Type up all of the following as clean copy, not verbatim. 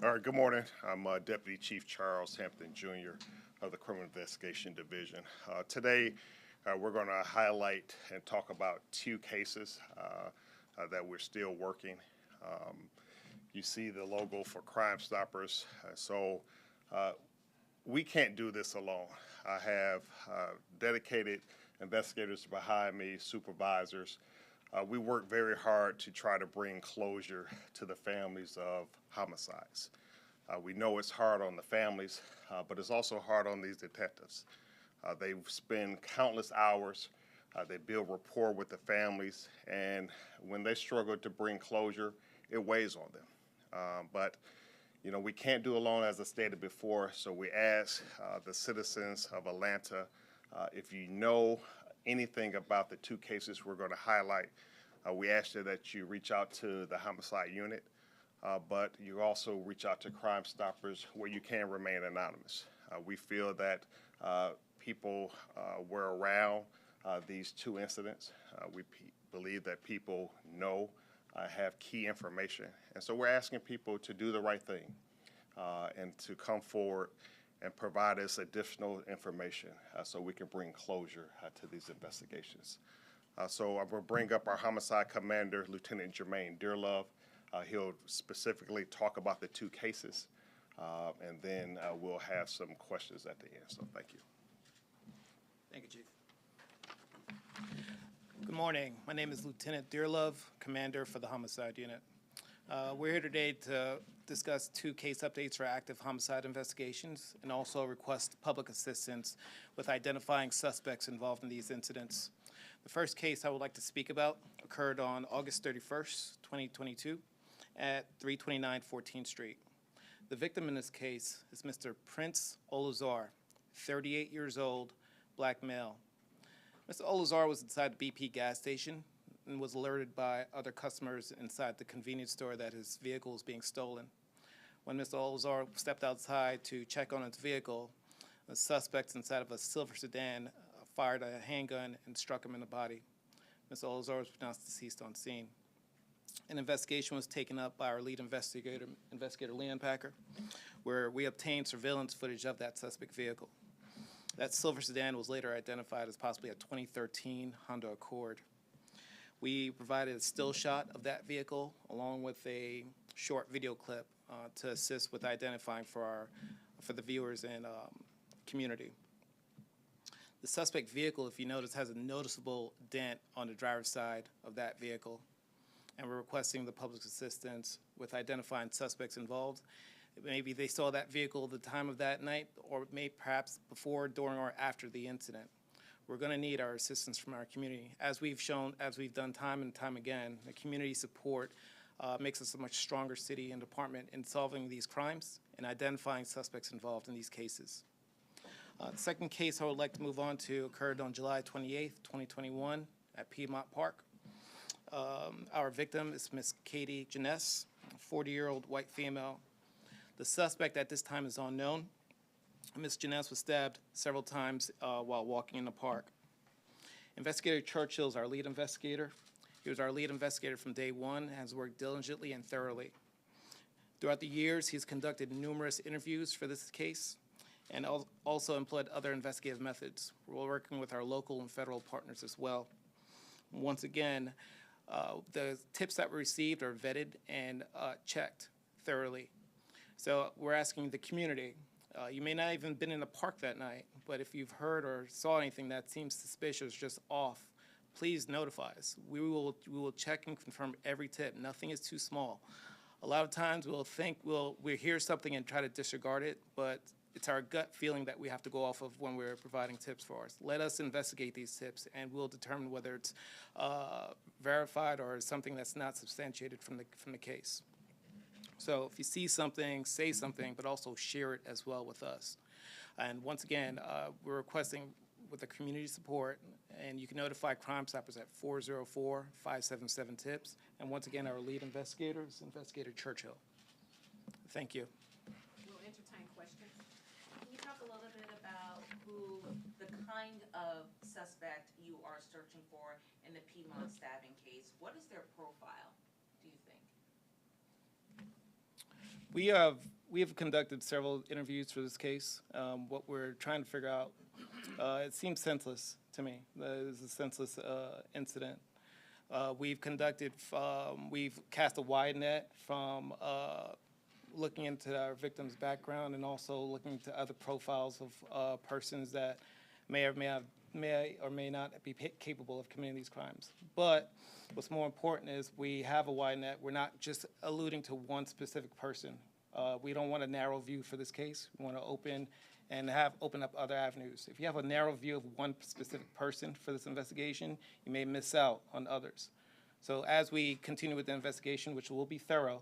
All right, good morning. I'm Deputy Chief Charles Hampton Jr. of the Criminal Investigation Division. Today, we're going to highlight and talk about two cases that we're still working. You see the logo for Crime Stoppers. We can't do this alone. I have dedicated investigators behind me, supervisors. We work very hard to try to bring closure to the families of homicides. We know it's hard on the families, but it's also hard on these detectives. They spend countless hours, they build rapport with the families, and when they struggle to bring closure, it weighs on them. But you know, we can't do alone, as I stated before, so we ask the citizens of Atlanta, if you know anything about the two cases we're going to highlight, we ask that you reach out to the homicide unit, but you also reach out to Crime Stoppers where you can remain anonymous. We feel that people were around these two incidents. We believe that people know, have key information, and so we're asking people to do the right thing and to come forward and provide us additional information so we can bring closure to these investigations. So I'm going to bring up our homicide commander, Lieutenant Jermaine Dearlove. He'll specifically talk about the two cases, and then we'll have some questions at the end. So thank you. Thank you, Chief. Good morning. My name is Lieutenant Dearlove, Commander for the Homicide Unit. We're here today to discuss two case updates for active homicide investigations and also request public assistance with identifying suspects involved in these incidents. The first case I would like to speak about occurred on August 31st, 2022 at 329 14th Street. The victim in this case is Mr. Prince Oluzor, 38 years old, black male. Mr. Oluzor was inside the BP gas station and was alerted by other customers inside the convenience store that his vehicle was being stolen. When Mr. Oluzor stepped outside to check on his vehicle, the suspects inside of a silver sedan fired a handgun and struck him in the body. Mr. Oluzor was pronounced deceased on scene. An investigation was taken up by our lead investigator, Investigator Leon Packer, where we obtained surveillance footage of that suspect vehicle. That silver sedan was later identified as possibly a 2013 Honda Accord. We provided a still shot of that vehicle along with a short video clip to assist with identifying for the viewers and community. The suspect vehicle, if you notice, has a noticeable dent on the driver's side of that vehicle, and we're requesting the public's assistance with identifying suspects involved. Maybe they saw that vehicle at the time of that night, or maybe perhaps before, during, or after the incident. We're going to need our assistance from our community. As we've done time and time again, the community support makes us a much stronger city and department in solving these crimes and identifying suspects involved in these cases. The second case I would like to move on to occurred on July 28th, 2021 at Piedmont Park. Our victim is Miss Katie Janess, a 40-year-old white female. The suspect at this time is unknown. Ms. Janess was stabbed several times while walking in the park. Investigator Churchill is our lead investigator. He was our lead investigator from day one and has worked diligently and thoroughly. Throughout the years, he's conducted numerous interviews for this case and also employed other investigative methods. We're working with our local and federal partners as well. Once again, the tips that were received are vetted and checked thoroughly. So we're asking the community, you may not even been in the park that night, but if you've heard or saw anything that seems suspicious, just off, please notify us. We will check and confirm every tip. Nothing is too small. A lot of times we'll hear something and try to disregard it, but it's our gut feeling that we have to go off of when we're providing tips for us. Let us investigate these tips, and we'll determine whether it's verified or something that's not substantiated from the case. So if you see something, say something, but also share it as well with us. And once again, we're requesting with the community support, and you can notify Crime Stoppers at 404-577-TIPS. And once again, our lead investigator is Investigator Churchill. Thank you. We'll entertain questions. Can you talk a little bit about the kind of suspect you are searching for in the Piedmont stabbing case? What is their profile, do you think? We have conducted several interviews for this case. What we're trying to figure out, it seems senseless to me. It is a senseless incident. We've cast a wide net from looking into our victim's background and also looking into other profiles of persons that may or may not be capable of committing these crimes. But what's more important is we have a wide net. We're not just alluding to one specific person. We don't want a narrow view for this case. We want to open up other avenues. If you have a narrow view of one specific person for this investigation, you may miss out on others. So as we continue with the investigation, which will be thorough,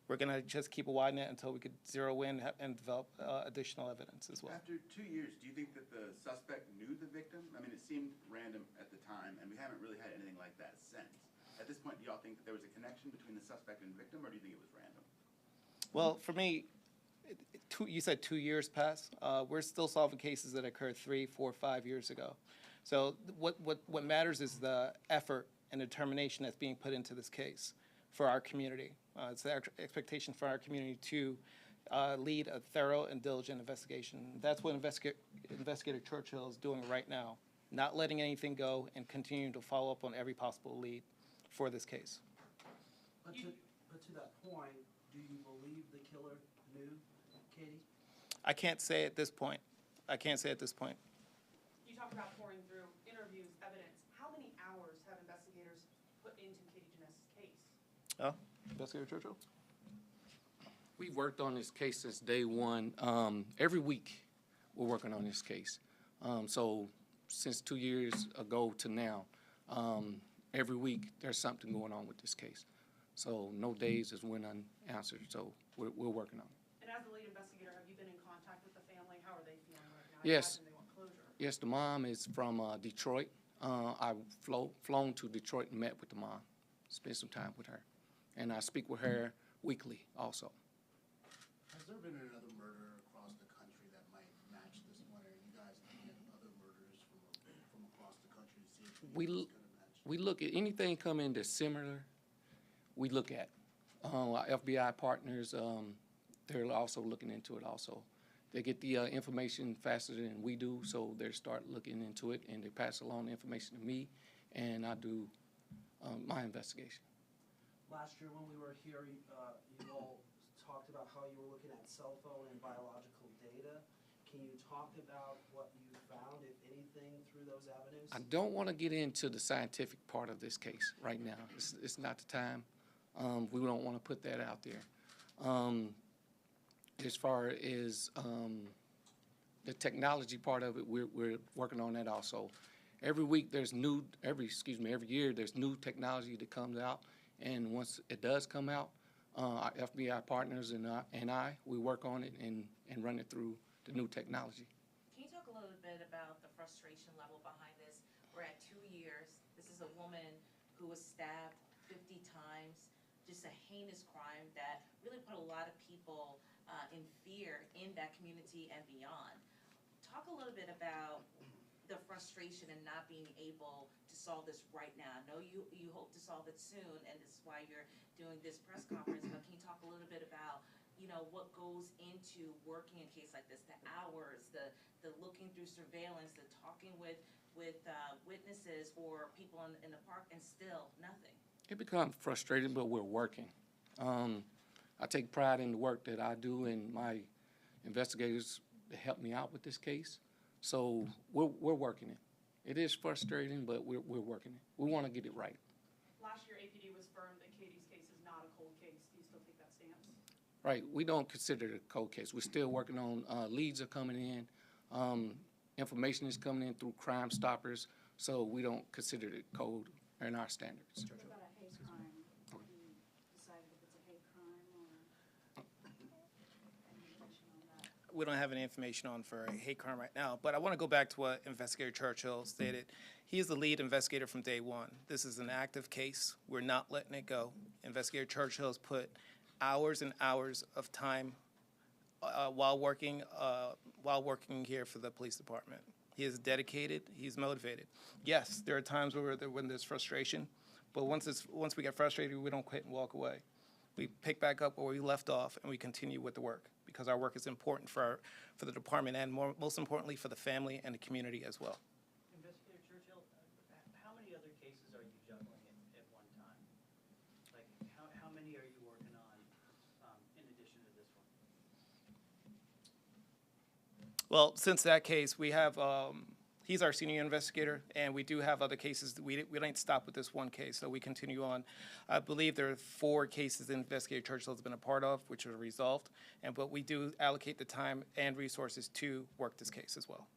we're going to just keep a wide net until we could zero in and develop additional evidence as well. After 2 years, do you think that the suspect knew the victim? I mean, it seemed random at the time, and we haven't really had anything like that since. At this point, do y'all think that there was a connection between the suspect and victim, or do you think it was random? Well, for me, you said 2 years passed. We're still solving cases that occurred 3, 4, 5 years ago. So what matters is the effort and determination that's being put into this case for our community. It's the expectation for our community to lead a thorough and diligent investigation. That's what Investigator Churchill is doing right now, not letting anything go and continuing to follow up on every possible lead for this case. But to that point, do you believe the killer knew Katie? I can't say at this point. I can't say at this point. You talked about pouring through interviews, evidence. How many hours have investigators put into Katie Janess's case? Oh, Investigator Churchill? We've worked on this case since day one. Every week, we're working on this case. So since 2 years ago to now, every week there's something going on with this case. So no days is went unanswered. So we're working on it. And as the lead investigator, have you been in contact with the family? How are they feeling right now? Yes. I imagine they want closure. Yes, the mom is from Detroit. I've flown to Detroit and met with the mom, spent some time with her. And I speak with her weekly also. Has there been another murder across the country that might match this one? Are you guys looking at other murders from across the country to see if it's going to match? We look at anything coming that's similar, we look at. Our FBI partners, they're also looking into it also. They get the information faster than we do, so they start looking into it, and they pass along the information to me, and I do my investigation. Last year when we were here, you all talked about how you were looking at cell phone and biological data. Can you talk about what you found, if anything, through those avenues? I don't want to get into the scientific part of this case right now. It's not the time. We don't want to put that out there. As far as the technology part of it, we're working on that also. Every week there's every year there's new technology that comes out, and once it does come out, our FBI partners and I, we work on it and run it through the new technology. Can you talk a little bit about the frustration level behind this? We're at 2 years. This is a woman who was stabbed 50 times, just a heinous crime that really put a lot of people in fear in that community and beyond. Talk a little bit about the frustration and not being able to solve this right now. I know you hope to solve it soon, and this is why you're doing this press conference, but can you talk a little bit about, you know, what goes into working a case like this, the hours, the looking through surveillance, the talking with witnesses or people in the park, and still nothing? It becomes frustrating, but we're working. I take pride in the work that I do and my investigators that help me out with this case. So we're working it. It is frustrating, but we're working it. We want to get it right. Last year, APD was firm that Katie's case is not a cold case. Do you still take that stance? Right. We don't consider it a cold case. We're still working on leads are coming in. Information is coming in through Crime Stoppers, so we don't consider it cold in our standards. What about a hate crime? Have you decided if it's a hate crime or any information on that? We don't have any information on for a hate crime right now, but I want to go back to what Investigator Churchill stated. He is the lead investigator from day one. This is an active case. We're not letting it go. Investigator Churchill has put hours and hours of time while working here for the police department. He is dedicated. He's motivated. Yes, there are times when there's frustration, but once we get frustrated, we don't quit and walk away. we pick back up where we left off and we continue with the work because our work is important for the department and most importantly for the family and the community as well. Investigator Churchill, how many other cases are you juggling at one time? Like, how many are you working on in addition to this one? Well, since that case, we have, he's our senior investigator, and we do have other cases. We didn't stop with this one case, so we continue on. I believe there are 4 cases Investigator Churchill has been a part of, which are resolved, but we do allocate the time and resources to work this case as well.